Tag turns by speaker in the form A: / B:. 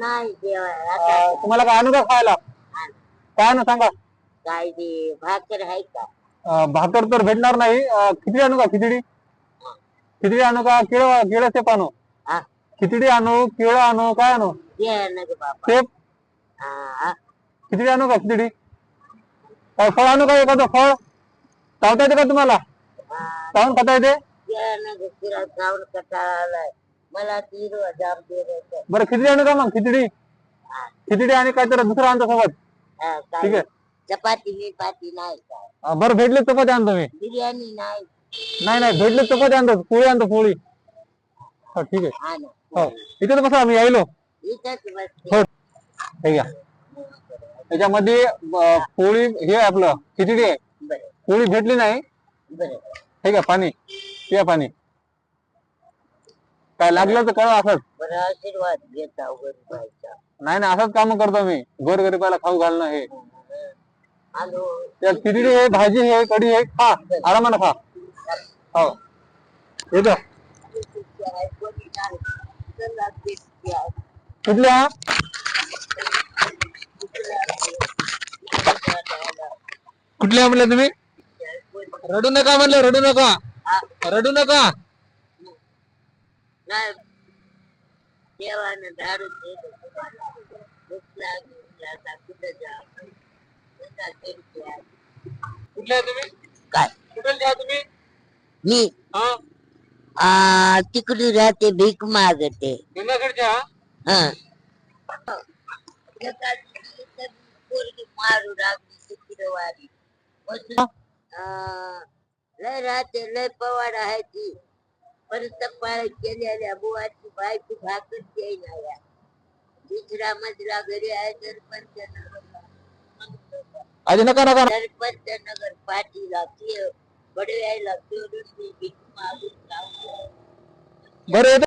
A: नाही जेवायला
B: तुम्हाला काय आणू का खायला? काय आणू सांगा?
A: काय ते भाकर आहे का?
B: भाकर तर भेटणार नाही. खिचडी आणू का? खिचडी खिचडी आणू का? केळं सेप आणू?
A: हा
B: खिचडी आणू, केळं आणू, काय आणू?
A: ते नग बाबा.
B: सेप
A: हा
B: खिचडी आणू का? खिचडी काय फळ आणू का? एखादं फळ चावता येते का तुम्हाला? चावून खाता येते?
A: ते नग तिला जाऊन कटाळा आलाय मला 3,000 दे रे.
B: बरं खिचडी आणू का मग? खिचडी आणि काहीतरी दुसरं आणतो सोबत. ठीक आहे.
A: चपाती बिपाती नाही काय?
B: बरं भेटले चपाती आणतो मी.
A: बिर्याणी नाही?
B: नाही भेटले चपाती आणतो, पोळी आणतो पोळी. हो ठीक आहे.
A: हा ना.
B: हो इथे बसा, आम्ही यायलो.
A: इथंच बसते.
B: हो ठीक आहे. त्याच्यामध्ये पोळी हे आपलं खिचडी आहे.
A: बरं
B: पोळी भेटली नाही.
A: बरं
B: ठीक आहे. पाणी पिया पाणी. काय लागलं तर कळवा असंच.
A: बरं आशीर्वाद घेता गरीबाचा.
B: नाही असंच काम करतो मी, गोरगरीबाला खाऊ घालणं हे.
A: आलो
B: त्यात खिचडी आहे, भाजी आहे, कढी आहे, खा आरामानं खा. हो येतो. कुठल्या कुठल्या म्हणलं तुम्ही? रडू नका म्हणलं, रडू नका, रडू नका.
A: नाही देवानं धाडून दिलं. भूक लागली आता कुठं जा?
B: कुठल्या तुम्ही?
A: काय
B: कुठे द्या तुम्ही?
A: मी तिकडे राहते, भीक मागते.
B: निमाकडच्या?
A: मारू लागली शुक्रवारी. लय राहते, लय पवाड आहे ती. परत पाळ केलेल्या बुवाची बायची भाकर द्यायला. दुसरा मजला घरी आहे सरपंचनगरला.
B: आधी नका नका.
A: सरपंचनगर पाठीला बडव्याला सोडून मी भीक मागून
B: बरं